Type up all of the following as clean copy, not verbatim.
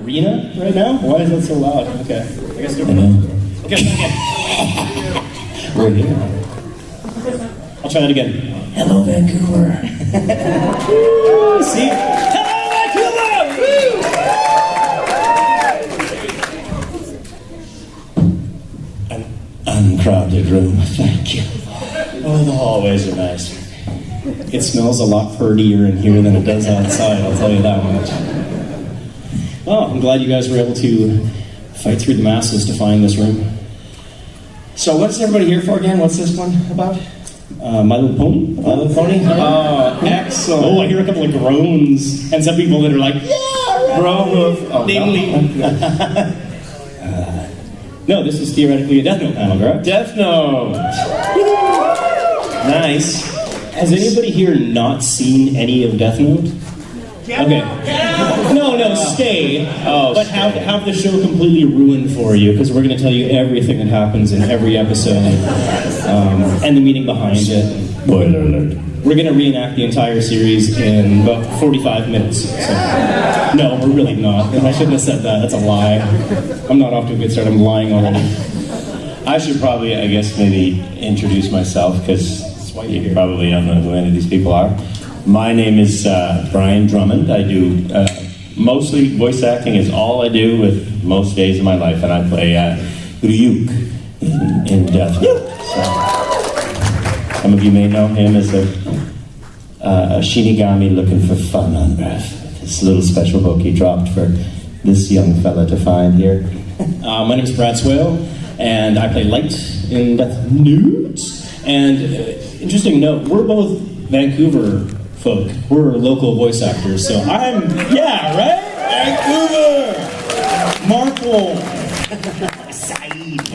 arena right now? Why is that so loud? Okay. I guess they're... Okay, We're here. I'll try that again. Hello, Vancouver. See? Hello, Vancouver! An uncrowded room, thank you. Oh, the hallways are nice. It smells a lot purtier in here than it does outside, I'll tell you that much. Oh, I'm glad you guys were able to fight through the masses to find this room. So what's everybody here for again? What's this one about? My Little Pony? My Little Pony? Oh, excellent. Oh, I hear a couple of groans, and some people that are like, yeah, right. Namely. No, this is theoretically a Death Note panel, correct? Death Note! Nice. Has anybody here not seen any of Death Note? Okay. No, stay. Oh, but stay. have the show completely ruined for you, because we're going to tell you everything that happens in every episode, and the meaning behind it. Spoiler alert. We're going to reenact the entire series in about 45 minutes. So. No, we're really not. I shouldn't have said that. That's a lie. I'm not off to a good start. I'm lying already. I should probably, I guess, maybe introduce myself, because you probably don't know who any of these people are. My name is Brian Drummond. I do mostly voice acting is all I do with most days of my life, and I play Ryuk in Death Note. So, some of you may know him as a Shinigami looking for fun on Earth. This little special book he dropped for this young fella to find here. My name is Brad Swaile, and I play Light in Death Note. And interesting note, we're both Vancouver folk. We're local voice actors, so yeah, right? Vancouver! Marple! Saeed!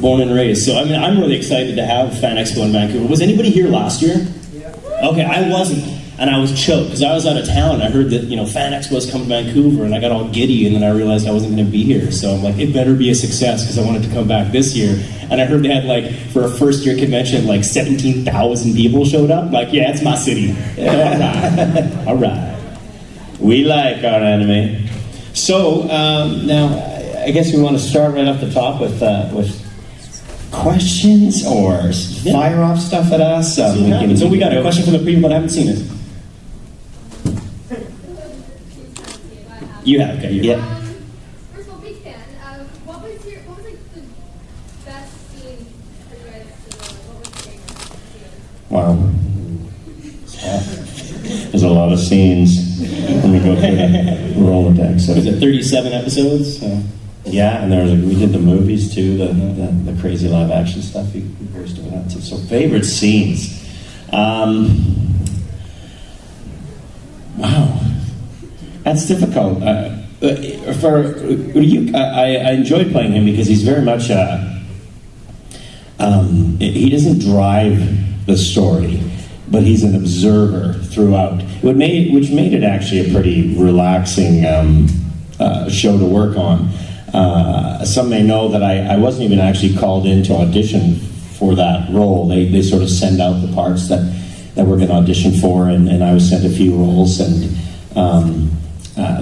Born and raised. So, I'm really excited to have Fan Expo in Vancouver. Was anybody here last year? Yeah. Okay, I wasn't. And I was choked, because I was out of town. I heard that, Fan Expo's come to Vancouver, and I got all giddy, and then I realized I wasn't going to be here. So I'm like, it better be a success, because I wanted to come back this year. And I heard they had, for a first-year convention, 17,000 people showed up. Yeah, it's my city. Yeah, all right. We like our anime. So, now, I guess we want to start right off the top with questions or fire off stuff at us. So we got a question from the people that haven't seen it. You have, okay. Yeah. First of all, big fan. What was the best scene that you guys what was your favorite? Wow. There's a lot of scenes when we go through the Rolodex. So. Was it 37 episodes? So. Yeah, and we did the movies too, the crazy live action stuff you guys doing that too. So favorite scenes. Wow. That's difficult. For Ryuk, I enjoyed playing him because he's very much he doesn't drive the story, but he's an observer throughout, which made it actually a pretty relaxing show to work on. Some may know that I wasn't even actually called in to audition for that role. They sort of send out the parts that we're going to audition for, and I was sent a few roles, and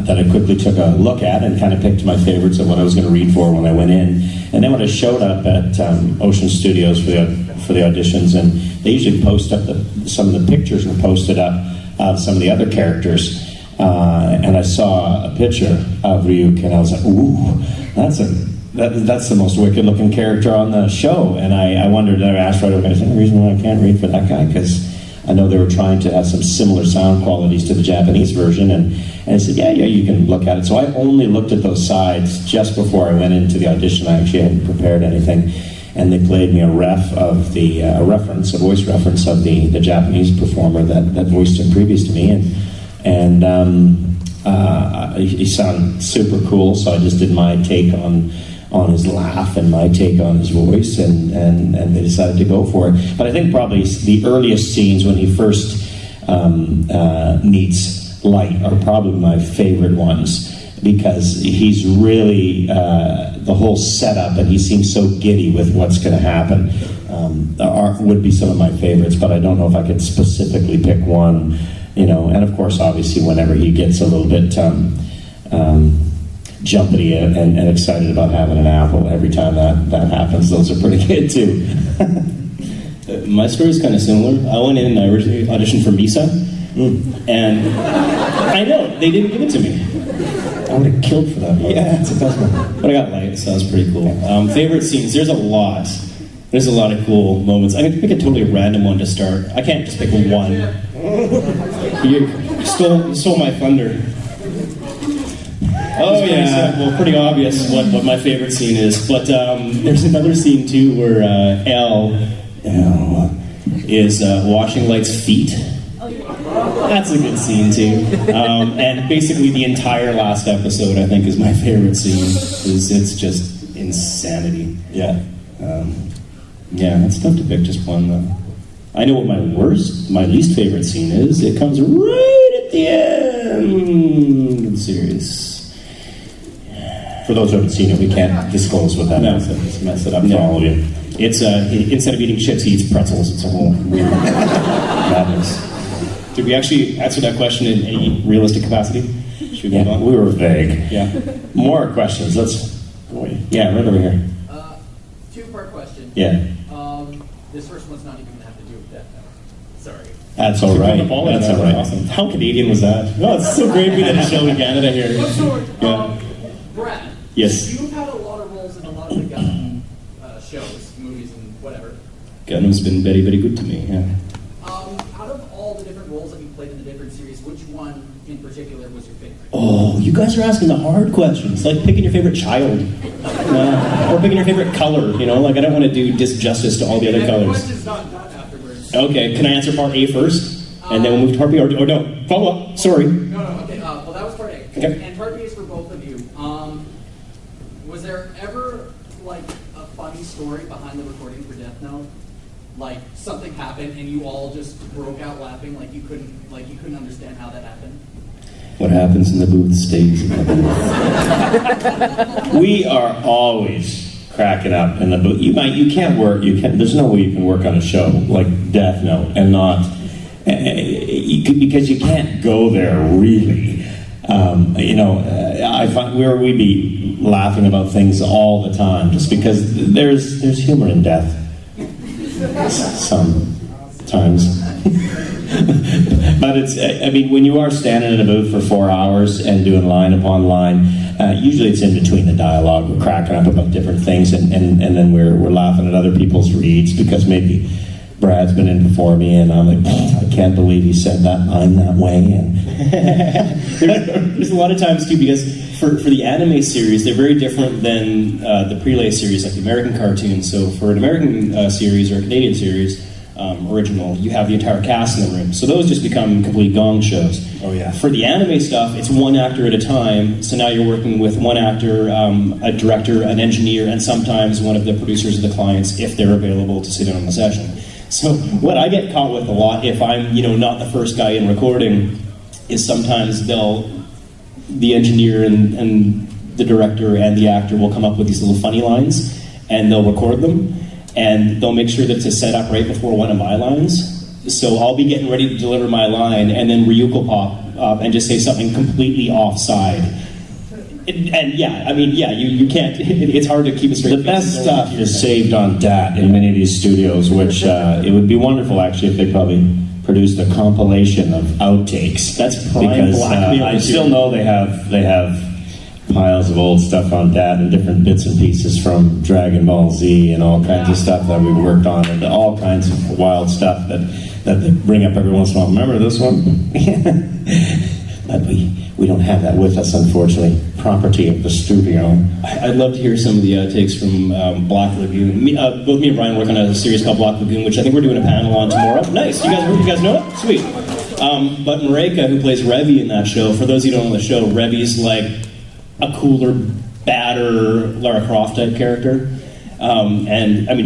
that I quickly took a look at and kind of picked my favorites of what I was going to read for when I went in. And then when I showed up at Ocean Studios for the auditions, and they usually post up some of the pictures were posted up of some of the other characters, and I saw a picture of Ryuk, and I was like, ooh, that's the most wicked looking character on the show. And I wondered, I asked right away, is there any reason why I can't read for that guy? Because I know they were trying to have some similar sound qualities to the Japanese version, and I said, yeah, you can look at it. So I only looked at those sides just before I went into the audition. I actually hadn't prepared anything, and they played me a voice reference of the Japanese performer that voiced him previous to me, and he sounded super cool. So I just did my take on his laugh and my take on his voice, and they decided to go for it. But I think probably the earliest scenes when he first meets Light are probably my favorite ones, because he's really the whole setup, and he seems so giddy with what's going to happen. Would be some of my favorites, but I don't know if I could specifically pick one. And of course, obviously, whenever he gets a little bit jumpity and excited about having an apple every time that happens. Those are pretty good too. My story is kind of similar. I went in and I originally auditioned for Misa, and I know, they didn't give it to me. I would have killed for that. Yeah, it's the best one. But I got light, so that was pretty cool. Favorite scenes, there's a lot. There's a lot of cool moments. I can pick a totally random one to start. I can't just pick one. You stole my thunder. Oh yeah, well, pretty obvious what my favorite scene is. But there's another scene too where Elle is washing Light's feet. That's a good scene too. And basically the entire last episode, I think, is my favorite scene. It's just insanity. Yeah. Yeah, it's tough to pick just one though. I know what my least favorite scene is. It comes right at the end of the series. For those who haven't seen it, we can't disclose what that is. It's mess it up for all of you. It's instead of eating chips, he eats pretzels. It's a whole weird madness. Did we actually answer that question in any realistic capacity? Should we move on? We were vague. Yeah. More questions. Let's go away. Yeah, right over here. Two-part question. Yeah. This first one's not even going to have to do with Death Note. Sorry. That's all right. That's all right. Awesome. How Canadian was that? Oh, it's so great we did a show in Canada here. Yeah. Brad. Yes. You've had a lot of roles in a lot of the Gundam shows, movies, and whatever. Gundam's been very, very good to me. Yeah. Out of all the different roles that you played in the different series, which one in particular was your favorite? Oh, you guys are asking the hard questions, like picking your favorite child, or picking your favorite color. You know, like I don't want to do disjustice to all the other colors. The question's not done afterwards. Okay, can I answer part A first, and then we'll move to part B, or no? Follow up. Sorry. No, okay. Well, that was part A. Okay. And part B is for both of you. Was there ever like a funny story behind the recording for Death Note? Like something happened and you all just broke out laughing, like you couldn't understand how that happened? What happens in the booth stays in the booth. We are always cracking up in the booth. You can't work. There's no way you can work on a show like Death Note and not because you can't go there really. I find we'd be laughing about things all the time just because there's humor in death. Sometimes. But when you are standing in a booth for 4 hours and doing line upon line, usually it's in between the dialogue. We're cracking up about different things, and then we're laughing at other people's reads because maybe Brad's been in before me, and I'm like, I can't believe he said that line that way. And there's a lot of times too, because for the anime series, they're very different than the prelay series, like the American cartoons. So for an American series or a Canadian series, original, you have the entire cast in the room. So those just become complete gong shows. Oh yeah. For the anime stuff, it's one actor at a time. So now you're working with one actor, a director, an engineer, and sometimes one of the producers of the clients if they're available to sit in on the session. So what I get caught with a lot, if I'm not the first guy in recording, is sometimes the engineer and the director and the actor will come up with these little funny lines, and they'll record them, and they'll make sure that it's set up right before one of my lines. So I'll be getting ready to deliver my line, and then Ryuk will pop up and just say something completely offside. You can't. It's hard to keep a straight. The best stuff is saved on DAT in many of these studios, which it would be wonderful actually if they probably produced a compilation of outtakes. That's prime because blackmail. I still know they have piles of old stuff on DAT and different bits and pieces from Dragon Ball Z and all kinds of stuff that we've worked on, and all kinds of wild stuff that they bring up every once in a while. Remember this one? But we don't have that with us, unfortunately. Property of the studio. I'd love to hear some of the takes from Black Lagoon. Both me and Brian work on a series called Black Lagoon, which I think we're doing a panel on tomorrow. Nice. You guys know it? Sweet. But Mareka, who plays Revy in that show, for those who don't know the show, Revy's like a cooler, badder Lara Croft type character.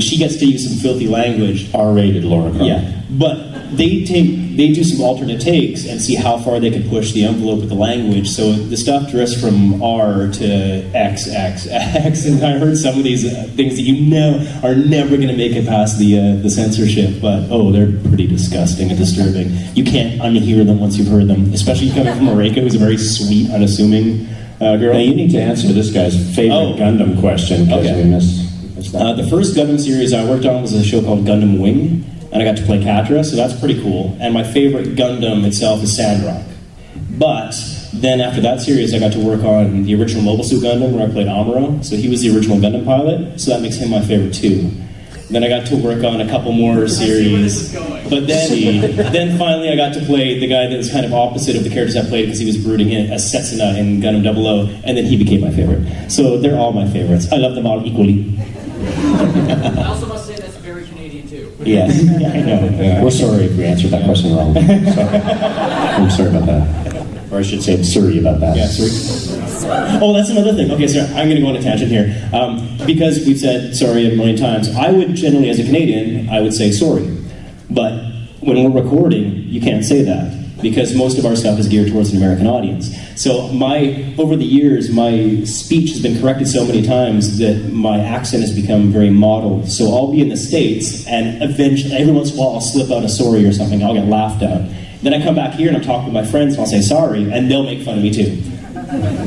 She gets to use some filthy language. R-rated Lara Croft. Yeah. But they do some alternate takes and see how far they can push the envelope with the language. So the stuff drifts from R to XXX, and I heard some of these things that are never going to make it past the censorship. But they're pretty disgusting and disturbing. You can't unhear them once you've heard them, especially coming from Mareka, who's a very sweet, unassuming girl. Now you need to answer this guy's favorite Gundam question because Okay. we missed that. The first Gundam series I worked on was a show called Gundam Wing, and I got to play Catra, so that's pretty cool. And my favorite Gundam itself is Sandrock. But then after that series, I got to work on the original Mobile Suit Gundam, where I played Amuro. So he was the original Gundam pilot, so that makes him my favorite too. Then I got to work on a couple more series, but then finally I got to play the guy that was kind of opposite of the characters I played because he was brooding in as Setsuna in Gundam 00, and then he became my favorite. So they're all my favorites. I love them all equally. I also must say that's very Canadian too. Yes, I know. We're sorry if we answered that question wrong. I'm sorry about that. Or I should say, I'm sorry about that. Yeah, sorry. Oh, that's another thing. Okay, so I'm going to go on a tangent here. Because we've said sorry a million times, I would generally, as a Canadian, I would say sorry. But when we're recording, you can't say that because most of our stuff is geared towards an American audience. So over the years, my speech has been corrected so many times that my accent has become very mottled. So I'll be in the States, and eventually, every once in a while, I'll slip out a sorry or something. I'll get laughed at. Then I come back here and I'm talking with my friends and I'll say sorry, and they'll make fun of me too.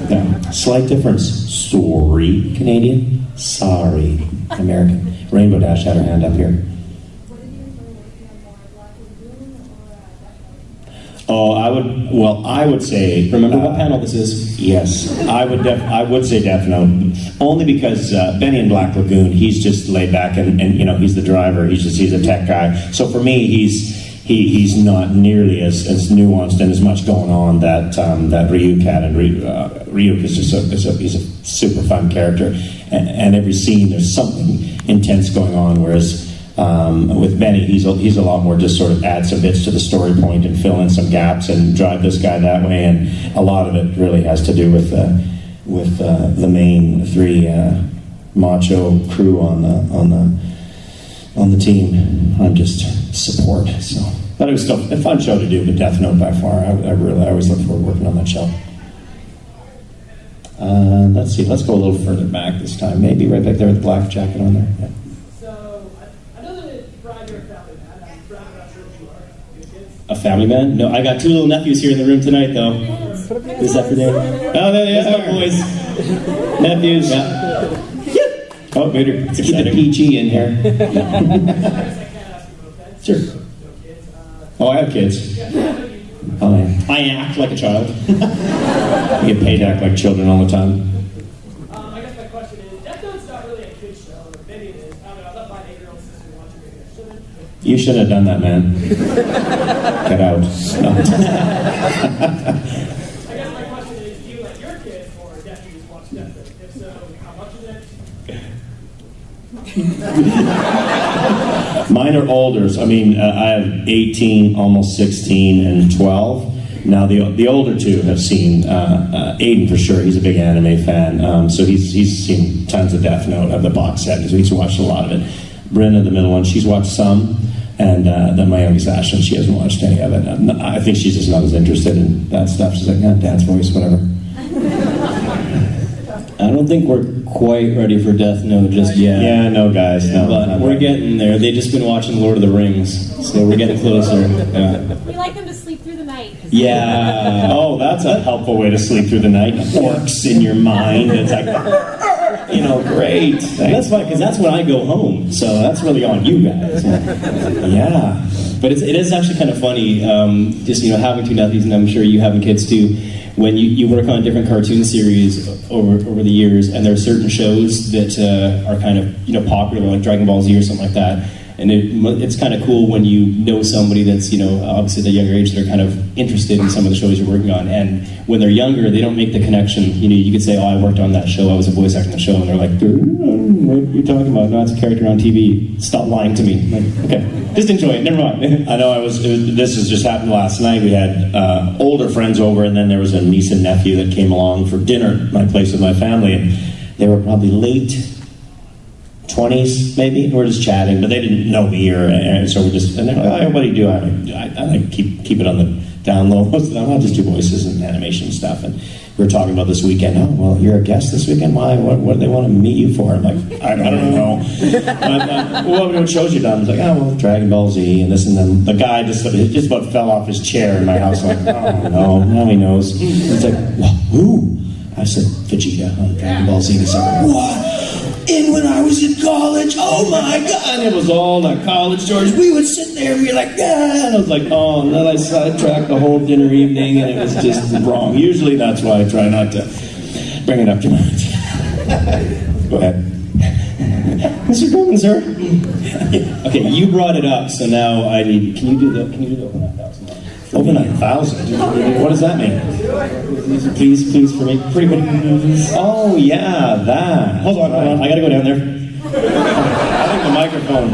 Yeah. Slight difference. Sorry, Canadian. Sorry, American. Rainbow Dash had her hand up here. What did you enjoy working on more, Black Lagoon or Death Note? Oh, I would say. Remember what panel this is? Yes, I would say Death Note, only because Benny in Black Lagoon, he's just laid back and you know he's the driver. He's a tech guy. So for me, he's not nearly as nuanced and as much going on that Ryuk had. And Ryuk is just he's a super fun character, and every scene there's something intense going on. Whereas with Benny, he's a lot more just sort of add some bits to the story point and fill in some gaps and drive this guy that way. And a lot of it really has to do with the main three macho crew on the team. I'm just support. So, but it was still a fun show to do. But Death Note by far, I always look forward to working on that show. Let's see. Let's go a little further back this time. Maybe right back there with the black jacket on there. Yeah. A family man? No, I got 2 little nephews here in the room tonight, though. Is that for them? Oh, there they are, boys. Nephews. Yeah. Oh, waiter. To keep it PG in here. Sure. Oh, I have kids. Oh, yeah. I act like a child. You get paid to act like children all the time. I guess my question is, Death Note's not really a kid's show, or maybe it is. I don't know, I let my 8-year-old sister watch it, maybe I shouldn't. You shouldn't have done that, man. Get out. No. I guess my question is, do you let your kids or nephews watch Death Note? If so, how much is it? Mine are older. So, I mean, I have 18, almost 16, and 12. Now, the older two have seen Aiden for sure. He's a big anime fan, so he's seen tons of Death Note of the box set. So he's watched a lot of it. Brenda, the middle one, she's watched some, and then my youngest Ashlyn, she hasn't watched any of it. I think she's just not as interested in that stuff. She's like, Dad's voice, whatever. I don't think we're quite ready for Death Note just yet. Yeah, no, guys, no. But we're getting there. They've just been watching Lord of the Rings, so we're getting closer. Yeah. We like them to sleep through the night. Yeah. Oh, that's a helpful way to sleep through the night. Orcs in your mind. It's like, great. That's fine, because that's when I go home, so that's really on you guys. Yeah. But it is actually kind of funny, just having 2 nephews, and I'm sure you having kids too. When you work on different cartoon series over the years, and there are certain shows that are kind of popular, like Dragon Ball Z or something like that, and it's kind of cool when you know somebody that's obviously at a younger age that are kind of interested in some of the shows you're working on, and when they're younger they don't make the connection. You could say, oh, I worked on that show, I was a voice actor on the show, and they're like, what are you talking about? No, it's a character on TV. Stop lying to me. Like, okay, just enjoy it, never mind. I know this has just happened last night. We had older friends over, and then there was a niece and nephew that came along for dinner at my place with my family, and they were probably late 20s, maybe. We're just chatting, but they didn't know me, so we're just, and they're like, oh, what do you do? I like keep it on the down low. I'll just do voices and animation stuff. And we were talking about this weekend. Oh, well, you're a guest this weekend? Why? What do they want to meet you for? I'm like, I don't know. What shows you done? I was like, oh, well, Dragon Ball Z and this and then. The guy just about fell off his chair in my house. I'm like, oh, no, now he knows. It's like, well, who? I I said Vegeta on Dragon Ball Z. And he's like, what? And when I was in college, oh my God. And it was all the college stories. We would sit there and be like, yeah. And I was like, oh, and then I sidetracked the whole dinner evening, and it was just wrong. Usually that's why I try not to bring it up too much. Go ahead. Mr. Drummond, sir. Okay, you brought it up, so now I need. Can you do the over 9,000? Over 9,000? What does that mean? Please, for me. Pretty good. Oh, yeah, that. Hold on. I gotta go down there. I think the microphone.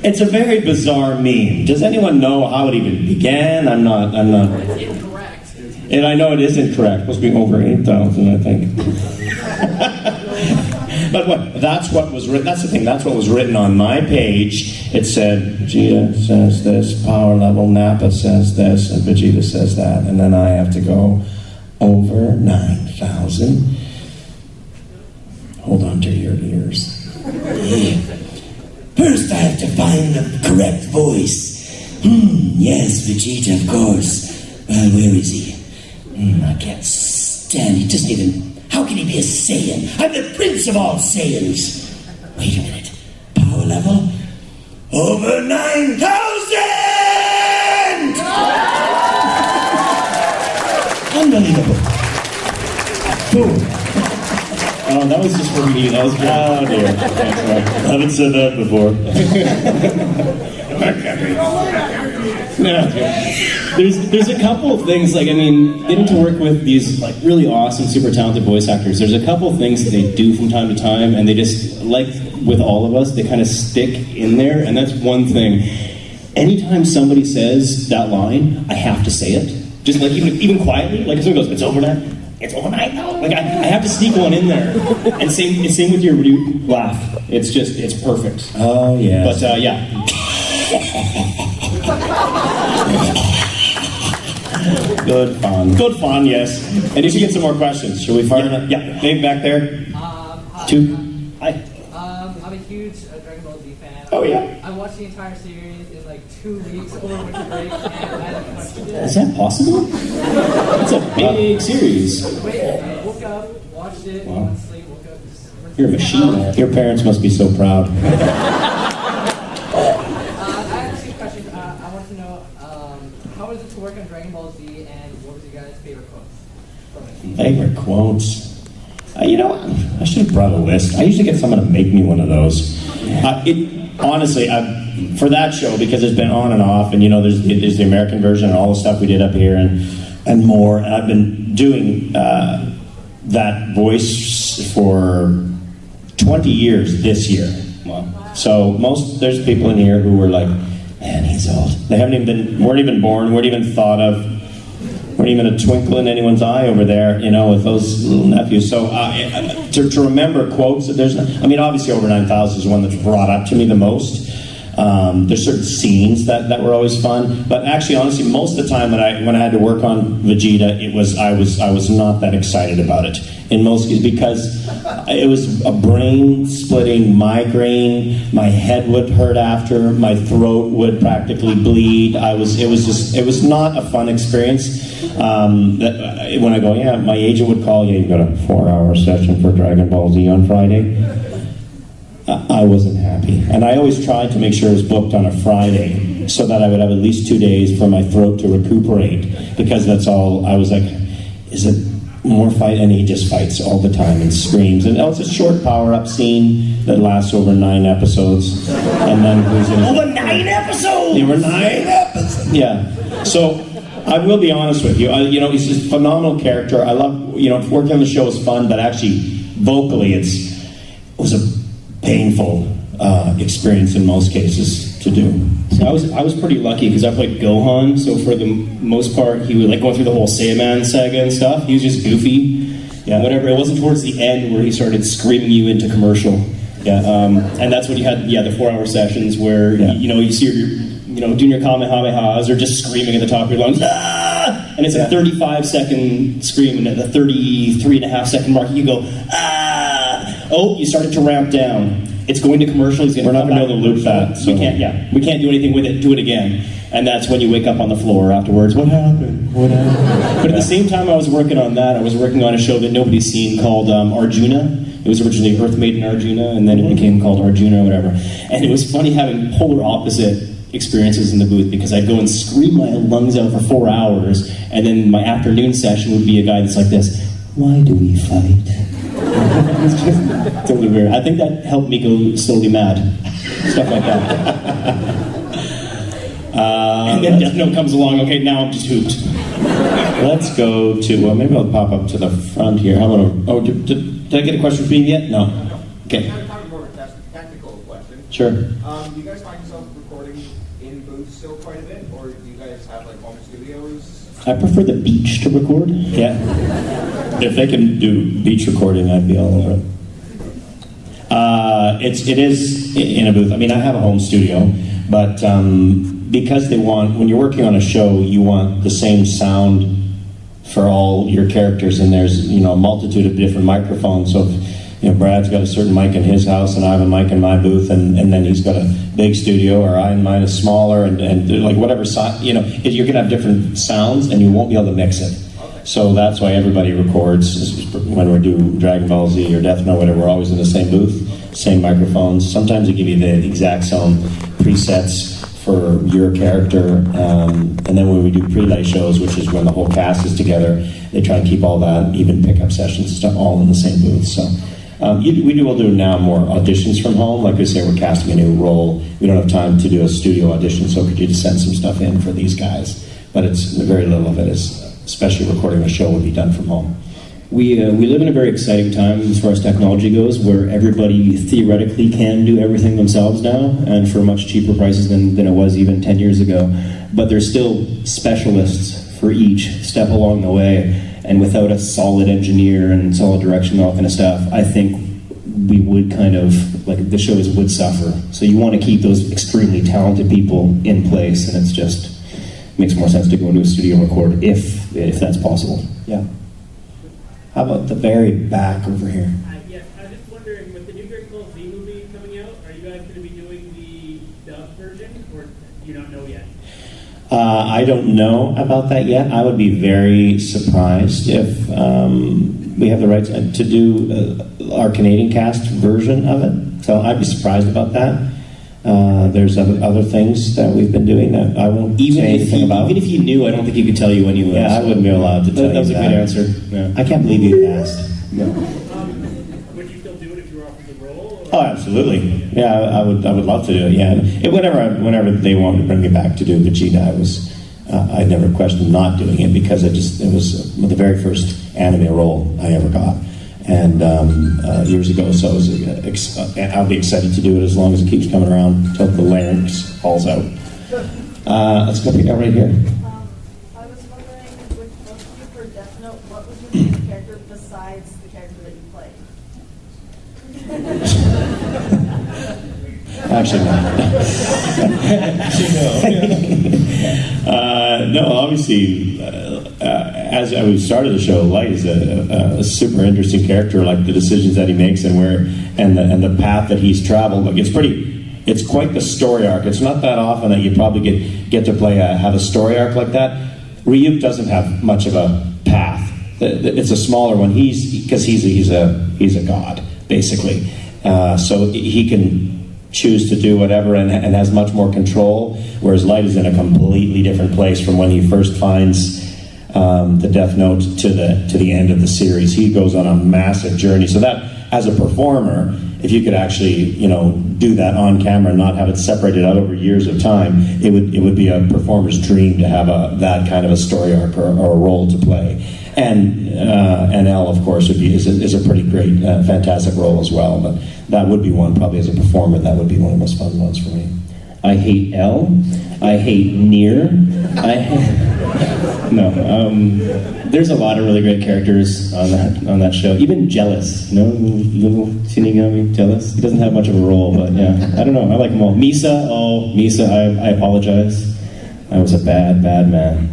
It's a very bizarre meme. Does anyone know how it even began? I'm not. It's incorrect. And I know it is incorrect. It must be over 8,000, I think. But what? That's what was written. That's the thing. That's what was written on my page. It said Vegeta says this, power level. Nappa says this, and Vegeta says that, and then I have to go over 9,000. Hold on to your ears. First, I have to find the correct voice. Yes, Vegeta, of course. Where is he? I can't stand. He doesn't even. How can he be a Saiyan? I'm the prince of all Saiyans. Wait a minute. Power level? Over 9,000! Unbelievable. Boom. Oh, that was just for me. That was good. Oh, dear. Thanks, Rob. I haven't said that before. Yeah. There's a couple of things, like, I mean, getting to work with these, like, really awesome, super talented voice actors, there's a couple of things that they do from time to time, and they just, like with all of us, they kind of stick in there, and that's one thing. Anytime somebody says that line, I have to say it. Just, like, even quietly, like, if someone goes, it's over now. It's over night now. Like, I have to sneak one in there. And same with your Ryuk laugh. It's perfect. Oh, yeah. But, yeah. Good fun, yes. And you should get some more questions. Should we fire them? Yeah, Dave back there. Two. Hi. I'm a huge Dragon Ball Z fan. Oh, yeah. I watched the entire series in like 2 weeks over winter break, and I had a question. Is that possible? That's a big series. Wait, I woke up, watched it, went to sleep, woke up. You're a machine. Your parents must be so proud. I have 2 questions. I want to know, how was it to work on Dragon Ball Z, and what was your guys' favorite quotes from it? Favorite quotes? You know, I should have brought a list. I usually get someone to make me one of those. Honestly, for that show, because it's been on and off, and you know, there's the American version and all the stuff we did up here and more. And I've been doing that voice for 20 years this year. Wow. So there's people in here who were like, man, he's old. They weren't even born, weren't even thought of. Weren't even a twinkle in anyone's eye over there, you know, with those little nephews. So to remember quotes, obviously over 9,000 is one that's brought up to me the most. There's certain scenes that were always fun, but actually, honestly, most of the time when I had to work on Vegeta, I was not that excited about it. In most cases, because it was a brain-splitting migraine. My head would hurt after. My throat would practically bleed. It was not a fun experience. When I go, yeah, my agent would call, yeah, you got a 4-hour session for Dragon Ball Z on Friday. I wasn't happy. And I always tried to make sure it was booked on a Friday so that I would have at least 2 days for my throat to recuperate, because that's all. I was like, is it more fight? And he just fights all the time and screams. And it's a short power-up scene that lasts over 9 episodes. And then over 9 episodes? There were 9 episodes. Yeah. So I will be honest with you. He's just a phenomenal character. I love, working on the show is fun, but actually, vocally, it was a painful experience in most cases to do. So I was pretty lucky because I played Gohan, so for the most part he was like going through the whole Saiyaman saga and stuff. He was just goofy, whatever. It wasn't towards the end where he started screaming you into commercial. And that's when you had the 4-hour sessions where you see your doing your Kamehamehas or just screaming at the top of your lungs, ah! And it's a 35-second scream, and at the 33.5-second mark you go, ah! Oh, you started to ramp down. it's going to commercial. He's We're not come gonna be back able to loop that, so- We can't. Yeah, we can't do anything with it. Do it again, and that's when you wake up on the floor afterwards. What happened? What happened? But at the same time, I was working on that. I was working on a show that nobody's seen called Arjuna. It was originally Earth Maiden Arjuna, and then it became called Arjuna or whatever. And it was funny having polar opposite experiences in the booth, because I'd go and scream my lungs out for 4 hours, and then my afternoon session would be a guy that's like this, why do we fight? It's just totally weird. I think that helped me go slowly mad. Stuff like that. And then Death Note comes along, okay, now I'm just hooped. Let's go to, well, maybe I'll pop up to the front here. How about, did I get a question from you yet? No. Okay. Kind of more of a technical question. Sure. Do you guys find yourself recording in booths still quite a bit, or do you guys have like home studios? I prefer the beach to record. Yeah. If they can do beach recording, I'd be all over it. It is in a booth. I mean, I have a home studio, but because they want, when you're working on a show, you want the same sound for all your characters, and there's, you know, a multitude of different microphones. So if, you know, Brad's got a certain mic in his house, and I have a mic in my booth, and then he's got a big studio, or mine is smaller, and like whatever side, you know, you're gonna have different sounds, and you won't be able to mix it. So that's why everybody records when we do Dragon Ball Z or Death Note, whatever. We're always in the same booth, same microphones. Sometimes they give you the exact same presets for your character, and then when we do prelay shows, which is when the whole cast is together, they try and keep all that, even pickup sessions, stuff all in the same booth. So we'll do now more auditions from home. Like I say, we're casting a new role. We don't have time to do a studio audition, so could you just send some stuff in for these guys? But it's very little of it is, especially recording a show, would be done from home. We live in a very exciting time as far as technology goes, where everybody theoretically can do everything themselves now, and for much cheaper prices than it was even 10 years ago. But there's still specialists for each step along the way, and without a solid engineer and solid direction and all that kind of stuff, I think we would kind of, like, the shows would suffer. So you want to keep those extremely talented people in place, and it's just makes more sense to go into a studio and record if that's possible. Yeah. How about the very back over here? Yes, I was just wondering, with the new Dragon Ball Z movie coming out, are you guys going to be doing the dub version, or do you not know yet? I don't know about that yet. I would be very surprised if we have the rights to do our Canadian cast version of it. So I'd be surprised about that. There's other things that we've been doing that I won't say anything about. Even if you knew, I don't think you could tell you anyway. Yeah, I wouldn't be allowed to tell you that. That was a good answer. Yeah. I can't believe you asked. No. Would you still do it if you were offered the role? Or? Oh, absolutely. Yeah, I would love to do it. Yeah, whenever they wanted to bring me back to do Vegeta, I never questioned not doing it, because it was the very first anime role I ever got, and years ago. So I'll be excited to do it as long as it keeps coming around until the larynx falls out. Let's go pick out right here. I was wondering, with both of you for Death Note, what was your favorite character besides the character that you played? Actually, no. No, obviously, as we started the show, Light is a super interesting character. Like the decisions that he makes and the path that he's traveled. Like it's quite the story arc. It's not that often that you probably get to have a story arc like that. Ryuk doesn't have much of a path. It's a smaller one. Because he's a god basically, so he can choose to do whatever and has much more control, whereas Light is in a completely different place from when he first finds the Death Note to the end of the series. He goes on a massive journey. So that, as a performer, if you could actually, do that on camera and not have it separated out over years of time, it would be a performer's dream to have that kind of a story arc or a role to play. And Elle, of course, is a pretty great, fantastic role as well. But that would be one, probably as a performer, that would be one of the most fun ones for me. I hate Elle. I hate Nier. There's a lot of really great characters on that show. Even Jealous, little Shinigami Jealous. He doesn't have much of a role, but yeah, I don't know. I like them all. Misa, I apologize. I was a bad man.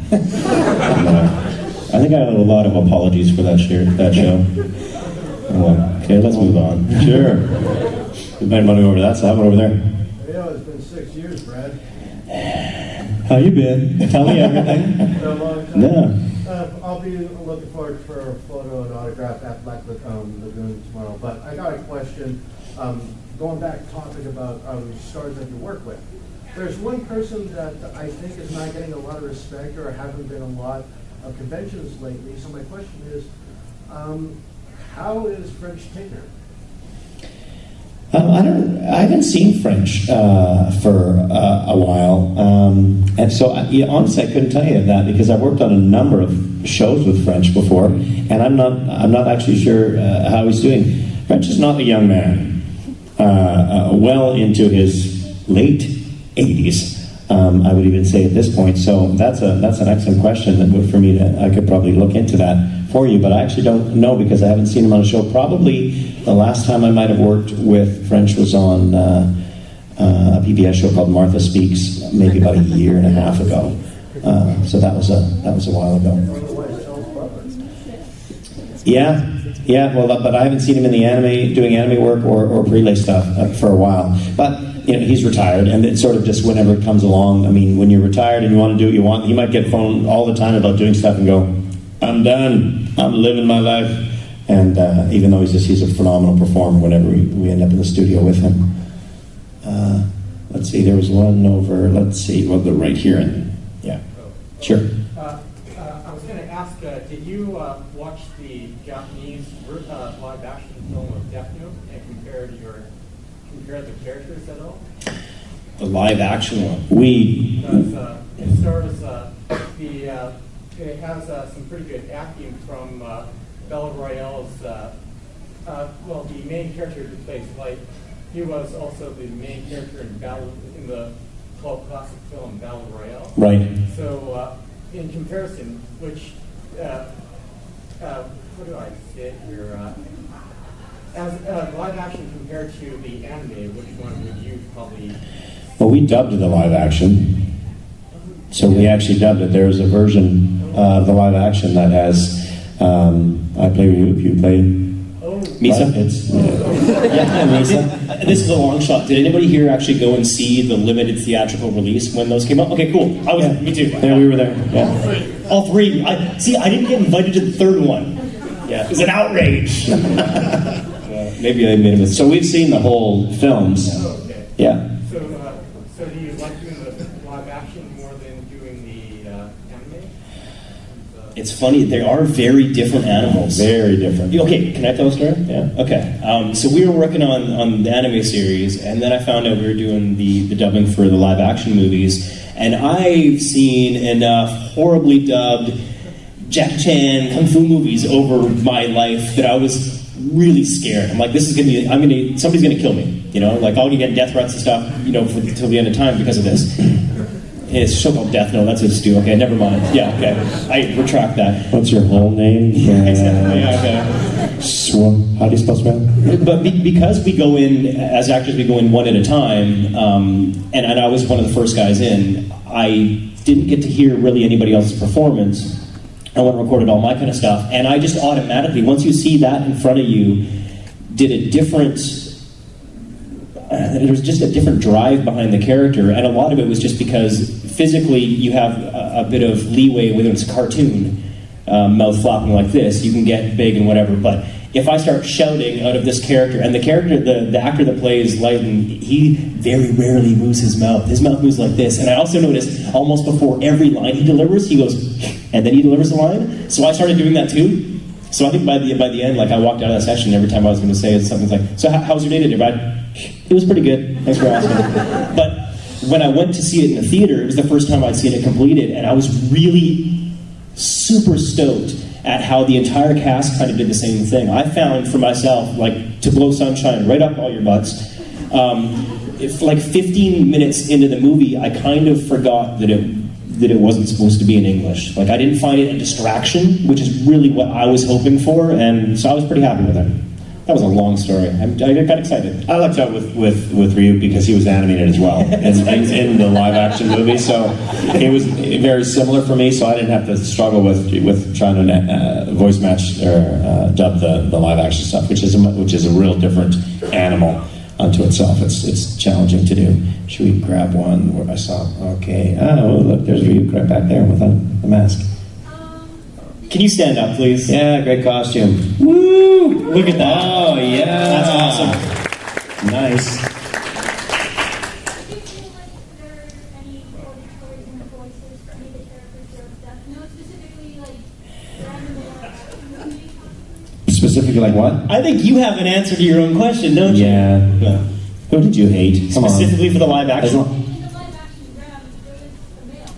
I think I have a lot of apologies for that show. Okay, let's move on. Sure. We might want to go over that. So how about over there? Yeah, it's been 6 years, Brad. How you been? Tell me everything. It's been a long time. Yeah. I'll be looking forward for a photo and autograph at Black Lagoon tomorrow. But I got a question. Going back, talking about stars that you work with. There's one person that I think is not getting a lot of respect or haven't been a lot of conventions lately. So my question is, how is French Tinker? I haven't seen French for a while, and so honestly, I couldn't tell you that because I've worked on a number of shows with French before, and I'm not actually sure how he's doing. French is not a young man, well into his late 80s. I would even say at this point. So that's an excellent question that would for me to I could probably look into that for you, but I actually don't know because I haven't seen him on a show. Probably the last time I might have worked with French was on a PBS show called Martha Speaks, maybe about a year and a half ago. So that was a while ago. Yeah. Well, but I haven't seen him in the doing anime work or prelay stuff for a while. But he's retired, and it's sort of just whenever it comes along. I mean, when you're retired and you want to do what you want, you might get phoned all the time about doing stuff and go, I'm done. I'm living my life. And even though he's a phenomenal performer whenever we end up in the studio with him. Let's see, there was one over, they're right here. Yeah, sure. I was going to ask, did you watch the Japanese live action film of Death Note and compare the characters at all? The live action one. Because it stars it has some pretty good acting from Bella Royale's. The main character who plays Light. He was also the main character in the cult classic film Battle Royale. Right. So, in comparison, which what do I say here? As live action compared to the anime, which one would you probably? Well, we dubbed the live action, so we actually dubbed it. There's a version of the live action that has. I play Ryuk, you play Misa. Yeah, Misa. This is a long shot. Did anybody here actually go and see the limited theatrical release when those came out? Okay, cool. Me too. Yeah, we were there. Yeah. All three. I didn't get invited to the third one. Yeah, it was an outrage. Maybe I made a mistake. So we've seen the whole films. Oh, okay. Yeah. So do you like doing the live action more than doing the anime? It's funny, they are very different animals. Very different. Okay, can I tell a story? Yeah. Okay. So we were working on the anime series, and then I found out we were doing the dubbing for the live action movies, and I've seen enough horribly dubbed Jackie Chan kung fu movies over my life that I was really scared. I'm like, this is somebody's gonna kill me. Like I'll get death threats and stuff, till the end of time because of this. It's a show called Death Note. That's what it's do. Okay, never mind. Yeah, okay. I retract that. What's your whole name? Exactly. Yeah, okay. How do you spell Swaile? But because we go in as actors, we go in one at a time, and I was one of the first guys in. I didn't get to hear really anybody else's performance. I went and recorded all my kind of stuff, and I just automatically, once you see that in front of you, did a different. There was just a different drive behind the character, and a lot of it was just because physically you have a bit of leeway when it's a cartoon, mouth flopping like this, you can get big and whatever, but if I start shouting out of this character, and the actor that plays Lighten, he very rarely moves his mouth moves like this, and I also noticed almost before every line he delivers, he goes, and then he delivers the line, so I started doing that too. So I think by the end, like I walked out of that session, every time I was going to say something like, so how was your day today, Brad? It was pretty good. Thanks for asking. But when I went to see it in the theater, it was the first time I'd seen it completed, and I was really super stoked at how the entire cast kind of did the same thing. I found for myself, like, to blow sunshine right up all your butts. If like 15 minutes into the movie, I kind of forgot that it wasn't supposed to be in English. Like, I didn't find it a distraction, which is really what I was hoping for, and so I was pretty happy with it. That was a long story. I got excited. I lucked out with Ryuk because he was animated as well in the live action movie, so it was very similar for me. So I didn't have to struggle with trying to voice match or dub the live action stuff, which is a real different animal unto itself. It's challenging to do. Should we grab one where I saw? Okay. Oh, look, there's Ryuk right back there with the mask. Can you stand up, please? Yeah, great costume. Woo! Look at that. Oh, yeah. That's awesome. Nice. Do you feel like there are any auditories and voices for any of the characters of Death Note, specifically like randomly Specifically like what? I think you have an answer to your own question, don't you? Yeah. Who did you hate? Come Specifically for the live on. action? in the live action round, there was a male.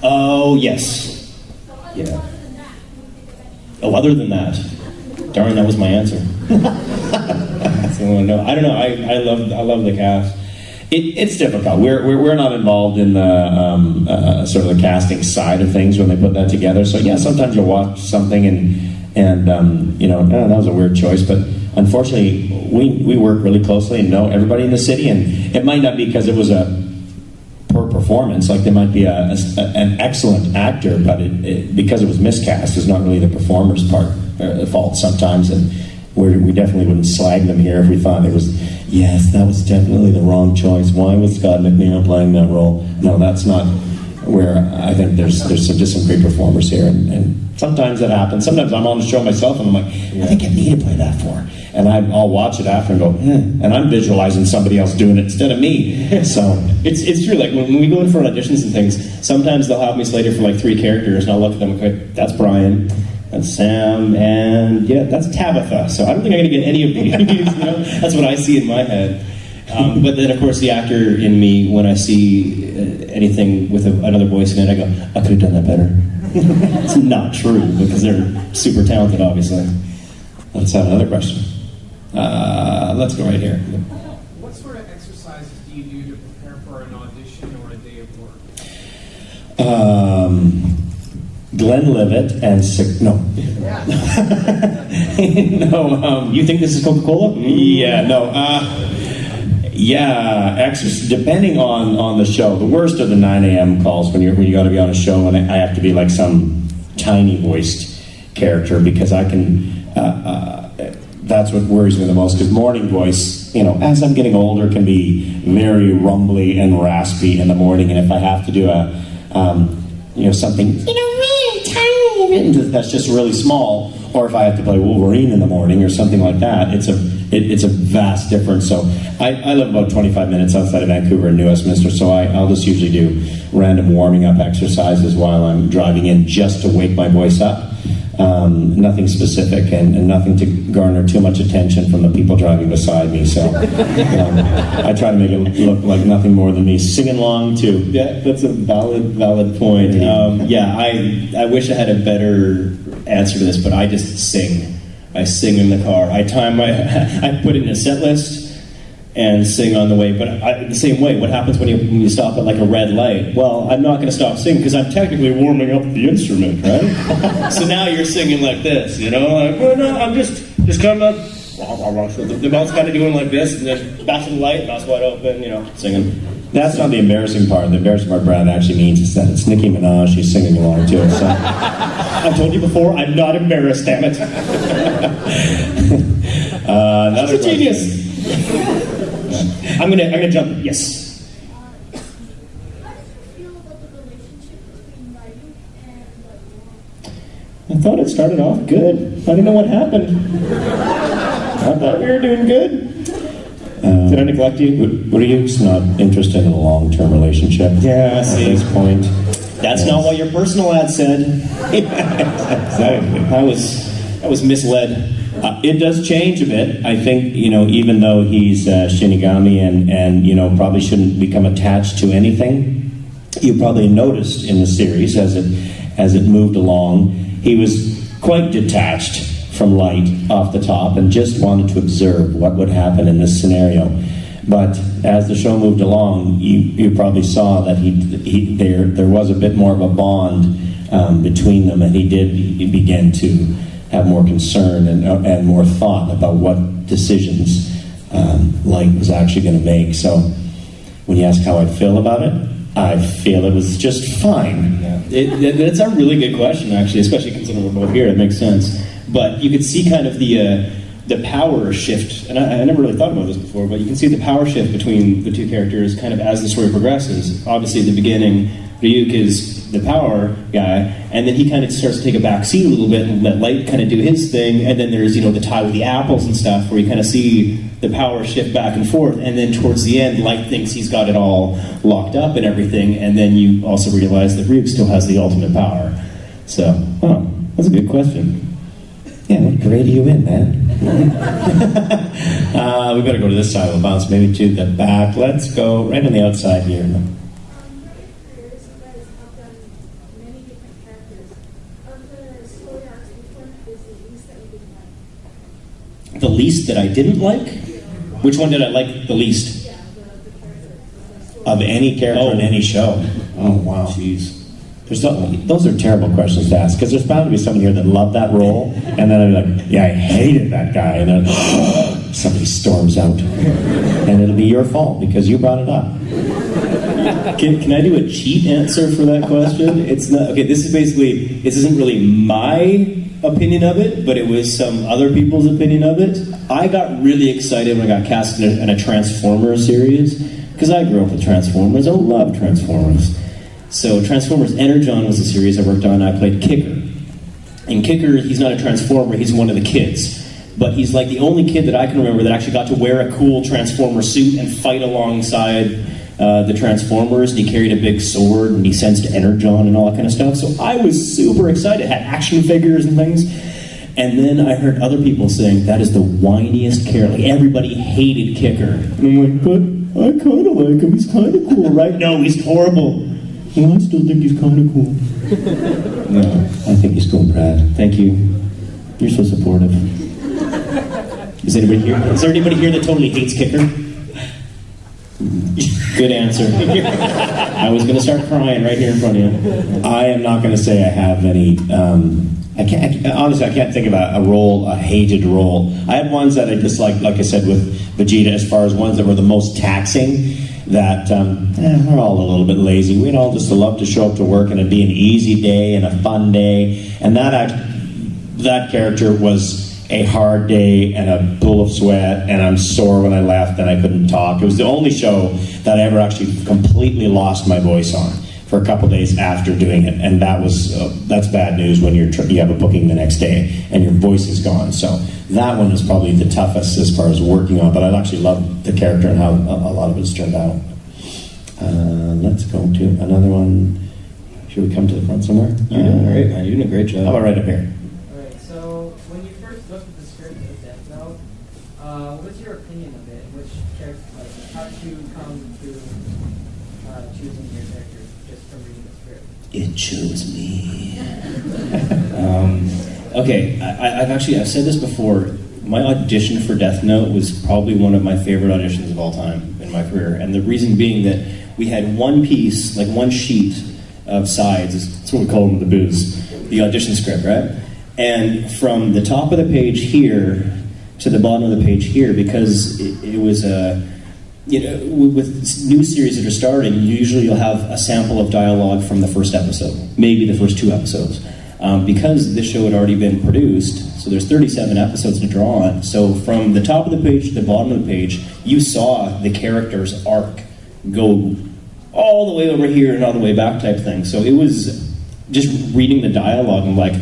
Oh, yes. So Yeah. other than that, can you think of any? Oh, other than that. Darn, that was my answer. So, no, I don't know. I love the cast. It's difficult. We're not involved in the sort of the casting side of things when they put that together. So yeah, sometimes you'll watch something and oh, that was a weird choice, but unfortunately we work really closely and know everybody in the city, and it might not be because it was a poor performance. Like there might be an excellent actor, but because it was miscast is not really the performer's fault sometimes, and we definitely wouldn't slag them here if we thought it was, yes, that was definitely the wrong choice. Why was Scott McNeil playing that role? No, that's not where I think there's just some great performers here, and sometimes that happens. Sometimes I'm on the show myself and I'm like, I think I need to play that for, and I'll watch it after and go, and I'm visualizing somebody else doing it instead of me. So it's true. Like when we go in for auditions and things, sometimes they'll have me slated for like 3 characters, and I'll look at them and go, that's Brian. That's Sam, and yeah, that's Tabitha. So I don't think I'm going to get any of these. That's what I see in my head. But then, of course, the actor in me, when I see anything with another voice in it, I go, I could have done that better. It's not true, because they're super talented, obviously. Let's have another question. Let's go right here. What sort of exercises do you do to prepare for an audition or a day of work? Glenlivet and no. No. You think this is Coca-Cola? Yeah. No. Yeah. Depending on the show. The worst are the 9 a.m. calls when you got to be on a show and I have to be like some tiny voiced character because I can. That's what worries me the most because morning voice, as I'm getting older, can be very rumbly and raspy in the morning, and if I have to do something, really tiny, that's just really small, or if I have to play Wolverine in the morning or something like that, it's a vast difference. So I live about 25 minutes outside of Vancouver in New Westminster, so I'll just usually do random warming up exercises while I'm driving in just to wake my voice up. Nothing specific and nothing to garner too much attention from the people driving beside me. So I try to make it look like nothing more than me singing along too. Yeah, that's a valid point. I wish I had a better answer to this, but I just sing. I sing in the car. I put it in a set list and sing on the way. But the same way, what happens when you stop at like a red light? Well, I'm not going to stop singing because I'm technically warming up the instrument, right? So now you're singing like this, like, well, no, I'm just kind of, the mouth's kind of doing like this, and then back to the light, mouth's wide open, singing. That's not the embarrassing part. The embarrassing part, Brad, actually means is that it's Nicki Minaj. She's singing along to it. So. I've told you before, I'm not embarrassed, damn it. That's a genius. I'm gonna jump. Yes. How did you feel about the relationship between Ryuk and I thought it started off good. I didn't know what happened. I thought we were doing good. Did I neglect you? Were you just not interested in a long-term relationship? Yeah, at this point. That's not what your personal ad said. Exactly. I was misled. It does change a bit. I think, even though he's Shinigami and probably shouldn't become attached to anything, you probably noticed in the series as it moved along, he was quite detached from light off the top and just wanted to observe what would happen in this scenario. But as the show moved along, you probably saw that there was a bit more of a bond between them, and he did begin to have more concern and more thought about what decisions Light was actually going to make. So when you ask how I feel about it, I feel it was just fine. Yeah. That's a really good question, actually, especially considering we're both here. It makes sense. But you could see kind of the power shift, and I never really thought about this before, but you can see the power shift between the two characters kind of as the story progresses. Obviously, at the beginning, Ryuk is the power guy, and then he kind of starts to take a back seat a little bit and let Light kind of do his thing, and then there's, the tie with the apples and stuff, where you kind of see the power shift back and forth, and then towards the end, Light thinks he's got it all locked up and everything, and then you also realize that Ryuk still has the ultimate power. So, that's a good question. Yeah, what grade are you in, man? We better go to this side. We'll bounce maybe to the back. Let's go right on the outside here. Throughout your careers, you guys have done many different characters. Of the story arcs, which one is the least that you didn't like? The least that I didn't like? Which one did I like the least? Yeah, the character. Of any character in any show. Oh, wow. Jeez. Those are terrible questions to ask, because there's bound to be someone here that loved that role, and then I'll be like, yeah, I hated that guy, and then somebody storms out. And it'll be your fault, because you brought it up. Can I do a cheat answer for that question? It's not, okay, this isn't really my opinion of it, but it was some other people's opinion of it. I got really excited when I got cast in a Transformers series, because I grew up with Transformers. I love Transformers. So Transformers Energon was a series I worked on. I played Kicker. And Kicker, he's not a Transformer, he's one of the kids. But he's like the only kid that I can remember that actually got to wear a cool Transformer suit and fight alongside the Transformers. And he carried a big sword and he sensed Energon and all that kind of stuff. So I was super excited. Had action figures and things. And then I heard other people saying, that is the whiniest character. Like, everybody hated Kicker. And I'm like, but I kind of like him. He's kind of cool, right? No, he's horrible. Well, I still think he's kind of cool. No, I think he's cool, Brad. Thank you. You're so supportive. Is there anybody here that totally hates Kicker? Good answer. I was going to start crying right here in front of you. I am not going to say I have any. Honestly, I can't think about a hated role. I had ones that I disliked, like I said, with Vegeta, as far as ones that were the most taxing. That we're all a little bit lazy. We'd all just love to show up to work and it'd be an easy day and a fun day. And that character was a hard day and a pool of sweat, and I'm sore when I left and I couldn't talk. It was the only show that I ever actually completely lost my voice on for a couple days after doing it, and that's bad news when you have a booking the next day and your voice is gone. So that one is probably the toughest as far as working on, but I actually love the character and how a lot of it's turned out. Let's go to another one. Should we come to the front somewhere? You're doing great, man. You're doing a great job. How about right up here? Alright, so when you first looked at the script of Death Note, what's your opinion of it? Which character, how did you come to choosing your character just from reading the script? It chose me. Okay, I've said this before. My audition for Death Note was probably one of my favorite auditions of all time in my career, and the reason being that we had one piece, like one sheet of sides. That's what we call them, the booze, the audition script, right? And from the top of the page here to the bottom of the page here, because it was with new series that are starting, usually you'll have a sample of dialogue from the first episode, maybe the first 2 episodes. Because this show had already been produced, so there's 37 episodes to draw on. So from the top of the page to the bottom of the page, you saw the character's arc go all the way over here and all the way back type thing. So it was just reading the dialogue, I'm like,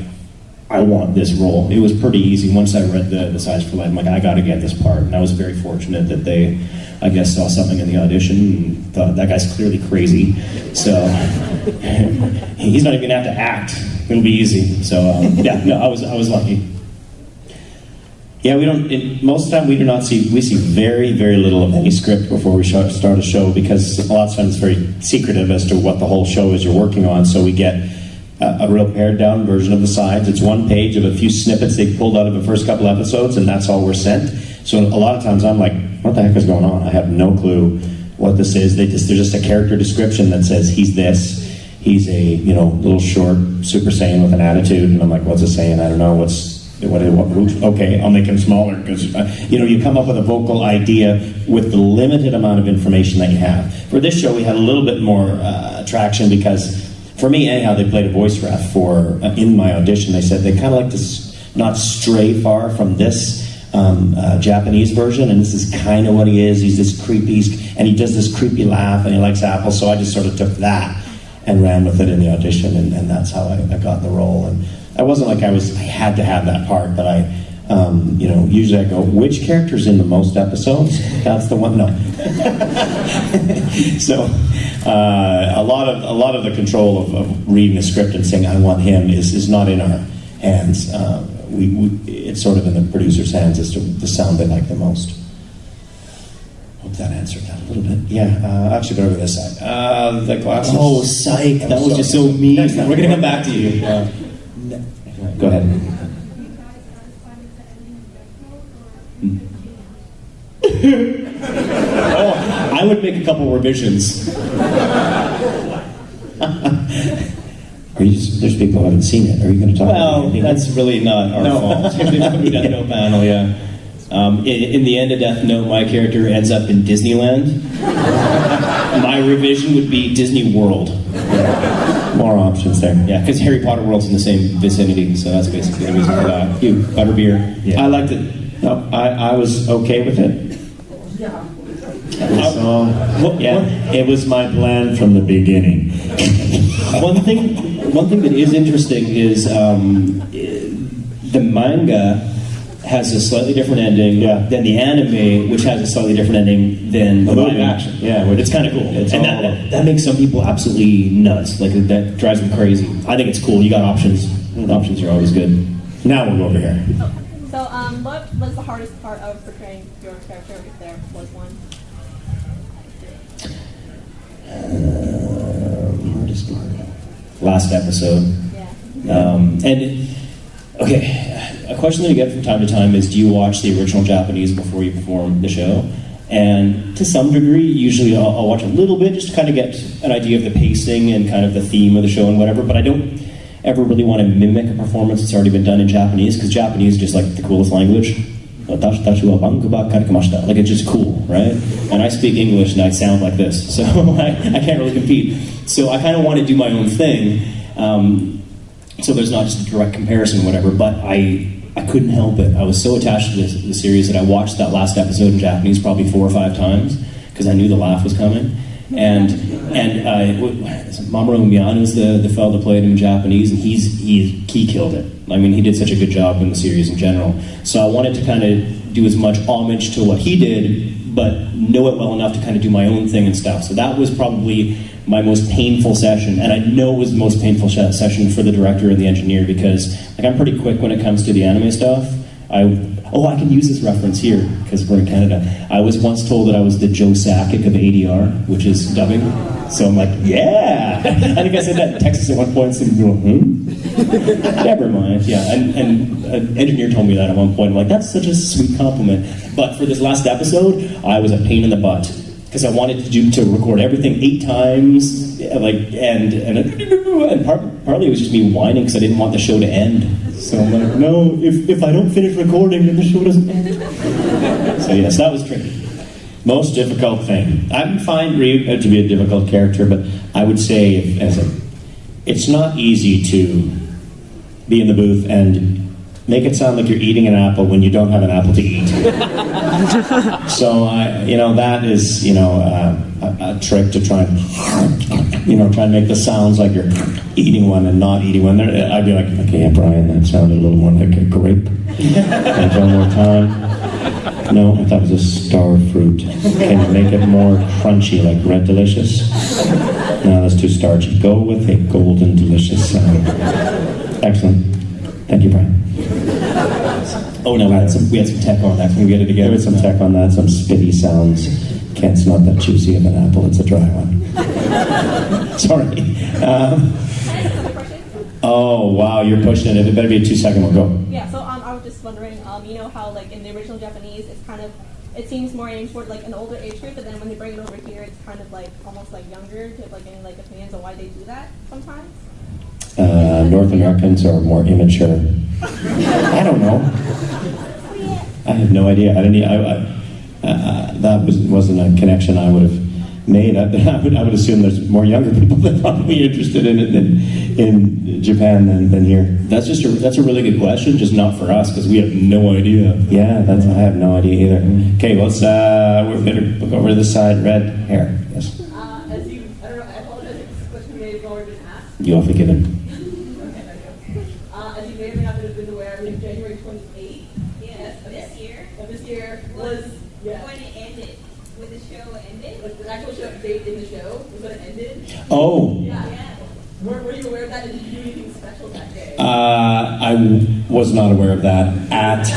I want this role. It was pretty easy. Once I read the sides for life, I'm like, I got to get this part. And I was very fortunate that they, I guess, saw something in the audition and thought, that guy's clearly crazy. So he's not even going to have to act. It'll be easy. So I was lucky. Yeah, we don't. Most of the time, we see very, very little of any script before we start a show, because a lot of times it's very secretive as to what the whole show is you're working on. So we get a real pared down version of the sides. It's one page of a few snippets they pulled out of the first couple episodes, and that's all we're sent. So a lot of times I'm like, what the heck is going on? I have no clue what this is. There's just a character description that says he's this. He's a little short Super Saiyan with an attitude, and I'm like, what's it saying? I don't know. What's Okay, I'll make him smaller because you come up with a vocal idea with the limited amount of information that you have. For this show, we had a little bit more traction because, for me, anyhow, they played a voice ref for in my audition. They said they kind of like to not stray far from this Japanese version, and this is kind of what he is. He's this creepy, and he does this creepy laugh, and he likes apples. So I just sort of took that and ran with it in the audition, and that's how I got the role. And I wasn't like I had to have that part, but usually I go, which character's in the most episodes? That's the one. No. So a lot of the control of reading the script and saying I want him is not in our hands. It's sort of in the producer's hands as to the sound they like the most. Hope that answered that a little bit. Yeah, actually, go over this side. The glasses. Oh, psych! That was just so mean. We're gonna come back to you. Go ahead. Oh, I would make a couple revisions. There's people who haven't seen it. Are you going to talk about it? Well, that's really not our fault. The Death Note panel, yeah. In the end of Death Note, my character ends up in Disneyland. My revision would be Disney World. More options there. Yeah, because Harry Potter World's in the same vicinity, so that's basically the reason for that. You, Butterbeer. Yeah. I liked it. No, I was okay with it. Yeah. It was my plan from the beginning. One thing that is interesting is the manga has a slightly different ending than the anime, which has a slightly different ending than the live action. Yeah, it's kind of cool. And that makes some people absolutely nuts. Like, that drives them crazy. I think it's cool. You got options. Options are always good. Now we'll go over here. So, what was the hardest part of portraying your character, if there was one? Hardest part. Last episode. Yeah. A question that you get from time to time is, do you watch the original Japanese before you perform the show? And to some degree, usually I'll watch a little bit just to kind of get an idea of the pacing and kind of the theme of the show and whatever, but I don't ever really want to mimic a performance that's already been done in Japanese, because Japanese is just like the coolest language. Like, it's just cool, right? And I speak English and I sound like this, so I can't really compete. So I kind of want to do my own thing, so there's not just a direct comparison or whatever, but I couldn't help it. I was so attached to the series that I watched that last episode in Japanese probably 4 or 5 times, because I knew the laugh was coming. And Mamoru Miyano is the fellow that played him in Japanese, and he killed it. I mean, he did such a good job in the series in general. So I wanted to kind of do as much homage to what he did, but know it well enough to kind of do my own thing and stuff. So that was probably my most painful session, and I know it was the most painful session for the director and the engineer, because I'm pretty quick when it comes to the anime stuff. I can use this reference here, because we're in Canada. I was once told that I was the Joe Sakic of ADR, which is dubbing. So I'm like, yeah! I think I said that in Texas at one point, so people go, Never mind. Yeah, and an engineer told me that at one point. I'm like, that's such a sweet compliment. But for this last episode, I was a pain in the butt, because I wanted to record everything 8 times, and partly it was just me whining because I didn't want the show to end. So I'm like, no, if I don't finish recording, then the show doesn't end. So yes, that was tricky. Most difficult thing. I find Ryuk to be a difficult character, but I would say it's not easy to be in the booth and make it sound like you're eating an apple when you don't have an apple to eat. So that is a trick to try and make the sounds like you're eating one and not eating one. I'd be like, okay, yeah, Brian, that sounded a little more like a grape. And one more time. No, I thought it was a star fruit. Can you make it more crunchy, like Red Delicious? No, that's too starchy. Go with a golden delicious sound. Excellent. Thank you, Brian. Oh no, we had some tech on that. Can we get it together? There was some tech on that, some spitty sounds. It's not that juicy of an apple, it's a dry one. Sorry. Oh, wow, you're pushing it. It better be a 2-second one. Go. Yeah, so I was just wondering, how like in the original Japanese, it seems more aimed toward like an older age group, but then when they bring it over here, it's kind of like almost like younger. Do you have like any opinions on why they do that sometimes? North Americans are more immature. I don't know. I have no idea. I didn't. That wasn't a connection I would have made. I would assume there's more younger people that are probably interested in it in Japan than here. That's a really good question, just not for us because we have no idea. Yeah, I have no idea either. Okay, let's we better look over to the side. Red hair. Yes. I don't know. I apologize if this question may have already been asked. You are forgiven. As you may or may not have been aware, January 28th, yes, of this year was when it ended. When the show ended. Like the actual show date in the show was when it ended. Oh. Yeah. Were you aware of that? And did you do anything special that day? I was not aware of that at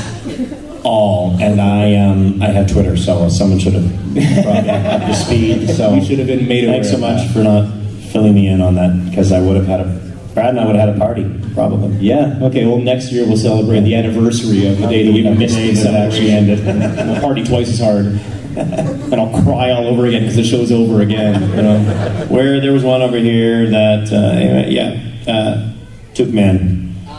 all, and I have Twitter, so someone should have brought me up to speed. So we should have been made aware. Thanks so much for not filling me in on that, because I would have had Brad and I would have had a party, probably. Yeah. Okay. Well, next year we'll celebrate the anniversary of the day that we missed the that actually ended. We'll party twice as hard. And I'll cry all over again because the show's over again. You know, where there was one over here that took men. I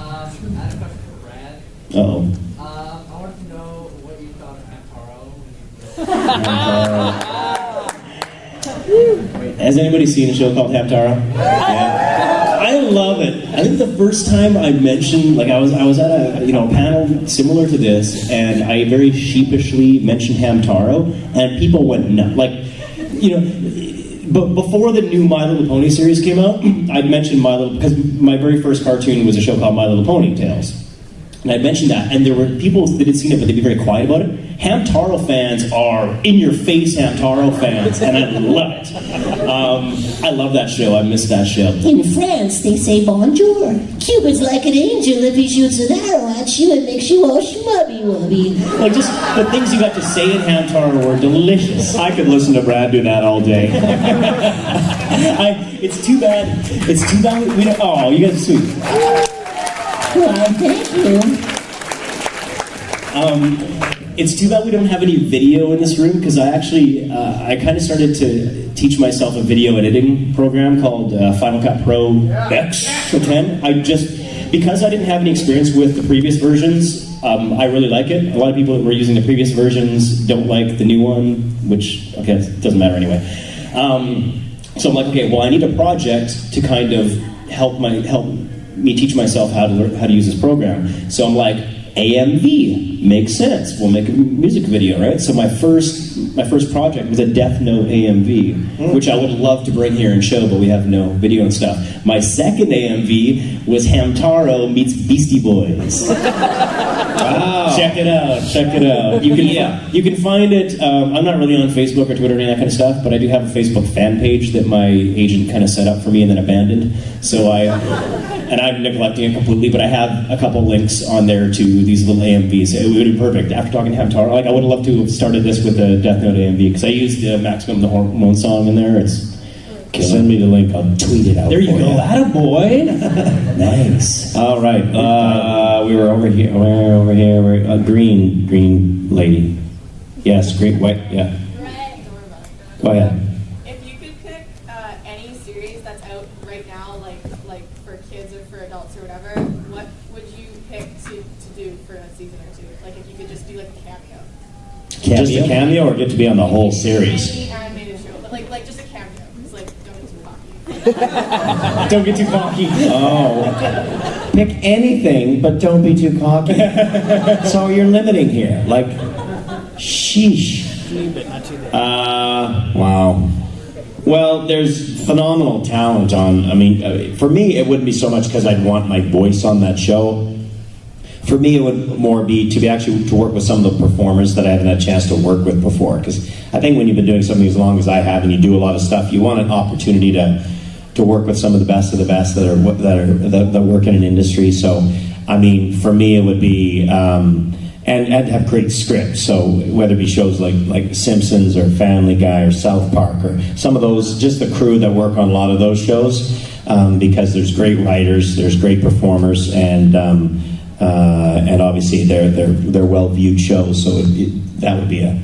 had a question for Brad. Uh-oh. I wanted to know what you thought of Hamtaro. Has anybody seen a show called Hamtaro? Yeah. I love it. I think the first time I mentioned, like I was at a panel similar to this, and I very sheepishly mentioned Hamtaro, and people went nuts. Like, but before the new My Little Pony series came out, I'd mentioned because my very first cartoon was a show called My Little Pony Tales. And I mentioned that, and there were people that had seen it, but they'd be very quiet about it. Hamtaro fans are in-your-face Hamtaro fans, and I love it. I love that show. I miss that show. In France, they say bonjour. Cupid's like an angel. If he shoots an arrow at you, it makes you all schmubby-wubby. Like, just the things you got to say in Hamtaro were delicious. I could listen to Brad do that all day. It's too bad we don't... Oh, you guys are sweet. Well, thank you. It's too bad we don't have any video in this room, because I actually, I kind of started to teach myself a video editing program called Final Cut Pro X for 10. Because I didn't have any experience with the previous versions, I really like it. A lot of people that were using the previous versions don't like the new one, which, okay, it doesn't matter anyway. So I'm like, okay, well, I need a project to kind of help me teach myself how to use this program. So I'm like, AMV makes sense. We'll make a music video, right? So my first project was a Death Note AMV, which I would love to bring here and show, but we have no video and stuff. My second AMV was Hamtaro meets Beastie Boys. Wow! Check it out. You can find it. I'm not really on Facebook or Twitter or any of that kind of stuff, but I do have a Facebook fan page that my agent kind of set up for me and then abandoned. So I'm neglecting it completely, but I have a couple links on there to these little AMVs. It would be perfect. After talking to Hamtaro, I would have loved to have started this with a Death Note AMV, because I used Maximum the Hormone song in there. Send me the link. I'll tweet it out. There you go. Attaboy. Nice. All right. We were over here. We're green lady. Yes, green, white. Yeah. Go ahead. If you could pick any series that's out right now, like for kids or for adults or whatever, what would you pick to do for a season or two? Like if you could just do like a cameo. Just a cameo, or get to be on the whole series? Any animated show, but like just a cameo. It's like don't get too cocky. Don't get too cocky. Oh. Pick anything, but don't be too cocky. So you're limiting here. Like, sheesh. Wow. Well, there's phenomenal talent on, for me, it wouldn't be so much because I'd want my voice on that show. For me, it would more be to work with some of the performers that I haven't had a chance to work with before. Because I think when you've been doing something as long as I have and you do a lot of stuff, you want an opportunity to work with some of the best of the best that work in an industry. So, for me, it would be and have great scripts. So whether it be shows like Simpsons or Family Guy or South Park or some of those, just the crew that work on a lot of those shows, because there's great writers, there's great performers, and obviously they're well viewed shows. So that would be a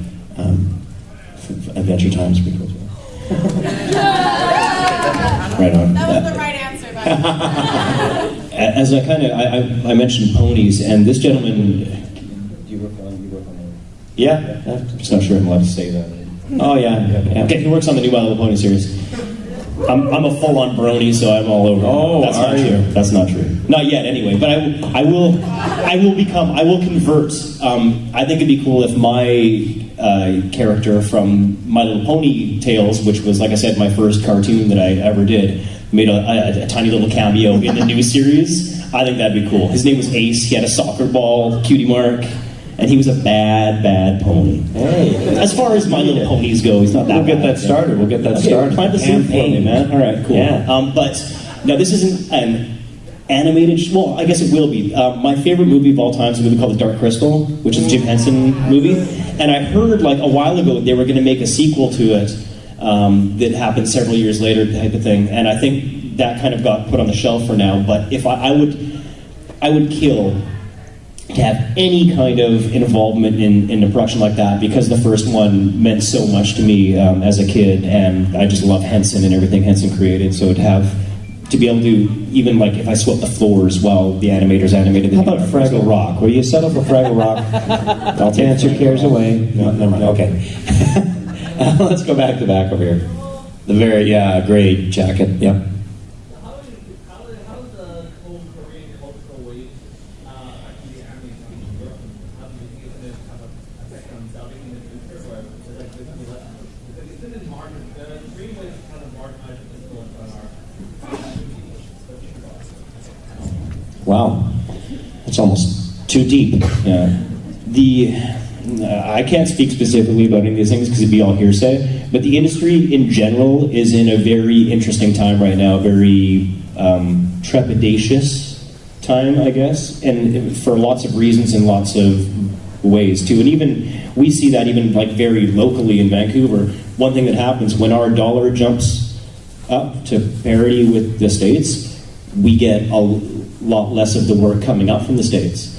Adventure Time is pretty cool as well. Right on. That was the right answer, by the way. as I mentioned ponies, and this gentleman, do you work on Yeah. I'm just not sure I'm allowed to say that. Oh, yeah. Okay, he works on the new My Little Pony series. I'm a full-on brony, so I'm all over. Oh, that's not true. That's not true. Not yet, anyway. But I will convert. I think it'd be cool if my character from My Little Pony Tales, which was, like I said, my first cartoon that I ever did, made a tiny little cameo in the new series. I think that'd be cool. His name was Ace. He had a soccer ball, cutie mark. And he was a bad pony. Hey. As far as My Little Ponies go, he's not that We'll get that started. We'll get that started. Plant the seed for me, man. All right, cool. Yeah. But now this isn't an animated. Well, I guess it will be. My favorite movie of all time is a movie called The Dark Crystal, which is a Jim Henson movie. And I heard like a while ago they were going to make a sequel to it that happened several years later, type of thing. And I think that kind of got put on the shelf for now. But if I would kill to have any kind of involvement in a production like that, because the first one meant so much to me as a kid, and I just love Henson and everything Henson created. So to be able to, even like if I swept the floors while the animators animated the How about Fraggle Rock? Will you settle for Fraggle Rock? I'll dance your cares away. No, never mind. Okay. Let's go back over here. The very, gray jacket. Yep. Wow, that's almost too deep. Yeah. I can't speak specifically about any of these things because it'd be all hearsay, but the industry in general is in a very interesting time right now, very trepidatious time, I guess, and for lots of reasons and lots of ways too. And even we see that even like very locally in Vancouver. One thing that happens when our dollar jumps up to parity with the States, we get a lot less of the work coming up from the States.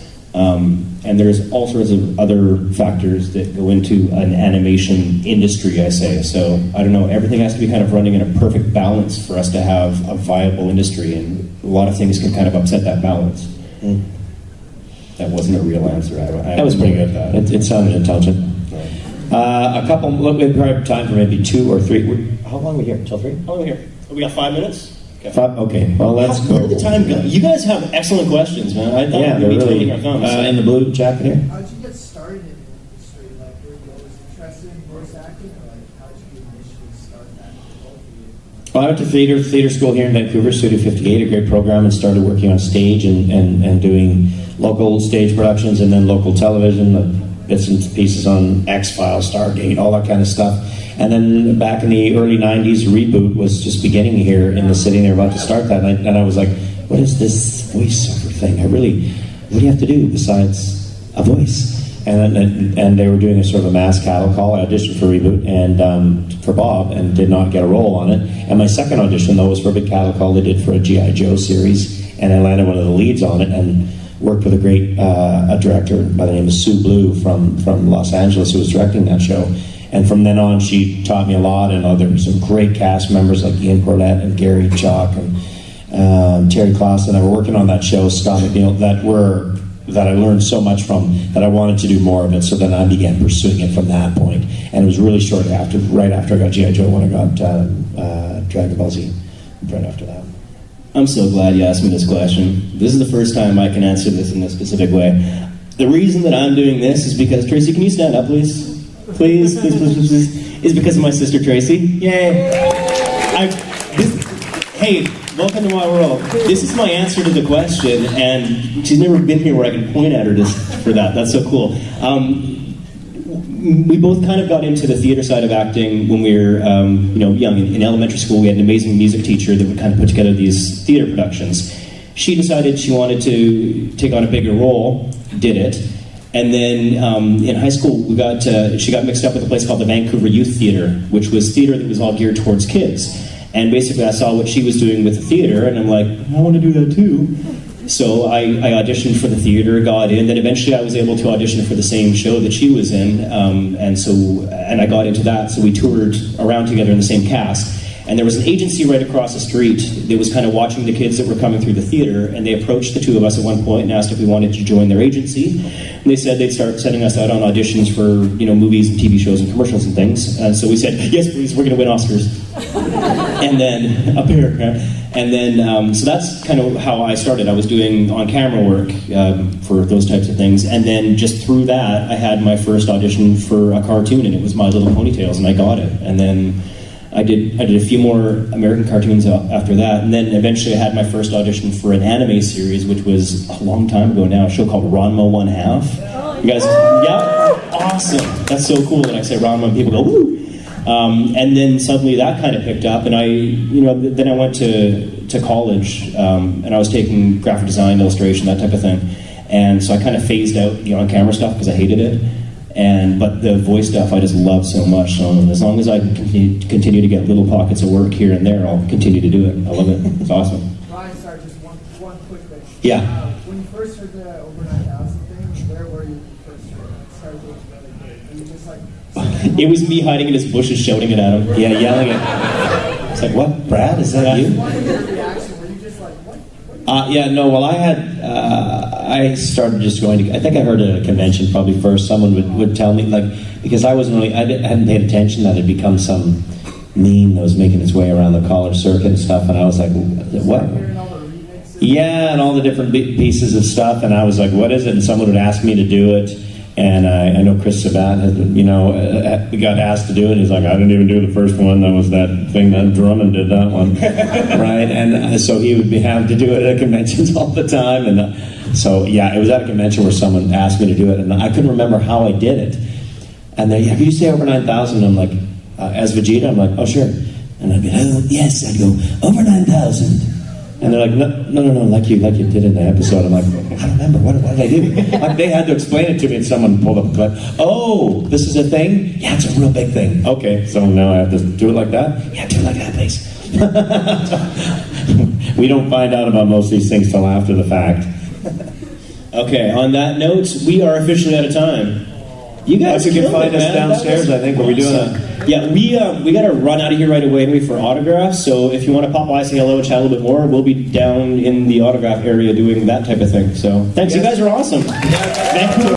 And there's all sorts of other factors that go into an animation industry, I say. So, I don't know, everything has to be kind of running in a perfect balance for us to have a viable industry, and a lot of things can kind of upset that balance. That wasn't a real answer. That was pretty good. It sounded intelligent. A couple, look, we probably have time for maybe 2 or 3. How long are we here? Till 3? How long are we here? We got 5 minutes? Okay, well, let's go. Where did the time go? You guys have excellent questions, man. I thought we'd be taking our thumbs. In the blue jacket here. How did you get started in the industry? Like, were you always interested in voice acting, or like, how did you initially start that for both of you? Well, I went to theater school here in Vancouver, Studio 58, a great program, and started working on stage and doing local stage productions and then local television, bits and pieces on X-Files, Stargate, all that kind of stuff. And then back in the early 90s, Reboot was just beginning here in the city, and they were about to start that. And I was like, what is this voiceover thing? What do you have to do besides a voice? And they were doing a sort of a mass cattle call. I auditioned for Reboot and for Bob, and did not get a role on it. And my second audition, though, was for a big cattle call they did for a G.I. Joe series, and I landed one of the leads on it, and worked with a great a director by the name of Sue Blue from Los Angeles, who was directing that show. And from then on, she taught me a lot, and there were some great cast members like Ian Corlett and Gary Chalk and Terry Clausen that were working on that show, Scott McNeil, that I learned so much from that I wanted to do more of it. So then I began pursuing it from that point. And it was really right after I got G.I. Joe, when I got Dragon Ball Z, right after that. I'm so glad you asked me this question. This is the first time I can answer this in a specific way. The reason that I'm doing this is because, Tracy, can you stand up, please? Please, is because of my sister Tracy. Yay! Hey, welcome to my world. This is my answer to the question, and she's never been here where I can point at her for that. That's so cool. We both kind of got into the theater side of acting when we were young. In elementary school, we had an amazing music teacher that would kind of put together these theater productions. She decided she wanted to take on a bigger role, did it. And then in high school, she got mixed up with a place called the Vancouver Youth Theater, which was theater that was all geared towards kids. And basically, I saw what she was doing with the theater, and I'm like, I want to do that too. So I auditioned for the theater, got in. Then eventually, I was able to audition for the same show that she was in, and I got into that. So we toured around together in the same cast. And there was an agency right across the street that was kind of watching the kids that were coming through the theater, and they approached the two of us at one point and asked if we wanted to join their agency. And they said they'd start sending us out on auditions for, movies and TV shows and commercials and things. And so we said, yes, please, we're going to win Oscars. And then, up here, and then, so that's kind of how I started. I was doing on-camera work for those types of things, and then just through that, I had my first audition for a cartoon, and it was My Little Ponytails, and I got it. And then I did a few more American cartoons after that, and then eventually I had my first audition for an anime series, which was a long time ago now, a show called Ranma 1/2. You guys, yeah? Awesome. That's so cool when I say Ranma and people go, woo! And then suddenly that kind of picked up, and then I went to college, and I was taking graphic design, illustration, that type of thing. And so I kind of phased out the on-camera stuff because I hated it. But the voice stuff I just love so much. So as long as I can continue to get little pockets of work here and there, I'll continue to do it. I love it. It's awesome. Ryan, sorry, just one quick thing. Yeah. When you first heard the over 9,000 thing, where were you when you first heard it? Started to look really good. Were you just like... It was me hiding in his bushes shouting it at him. Yeah, yelling it. It's like, what, Brad? Is that you? What was your reaction? Were you just like, what? I started just going to, I think I heard at a convention probably first, someone would tell me, because I wasn't really, I hadn't paid attention that it had become some meme that was making its way around the college circuit and stuff, and I was like, what? Yeah, and all the different pieces of stuff, and I was like, what is it? And someone would ask me to do it, and I know Chris Sabat got asked to do it. He's like, I didn't even do the first one. That was that thing that Drummond did that one, right? And so he would have to do it at conventions all the time. And so yeah, it was at a convention where someone asked me to do it, and I couldn't remember how I did it. And they, have you say over 9,000? I'm like, as Vegeta, I'm like, oh sure. And I'd be like, oh yes. I'd go over 9,000. And they're like, no, like you did in the episode. I'm like, I don't remember. What did I do? Like, they had to explain it to me, and someone pulled up a clip. Oh, this is a thing? Yeah, it's a real big thing. Okay, so now I have to do it like that? Yeah, do it like that, please. We don't find out about most of these things till after the fact. Okay, on that note, we are officially out of time. You guys can find us downstairs, I think. What are we doing? Yeah, we got to run out of here right away anyway for autographs. So if you want to pop by, say hello, chat a little bit more, we'll be down in the autograph area doing that type of thing. So thanks. You guys are awesome. Vancouver.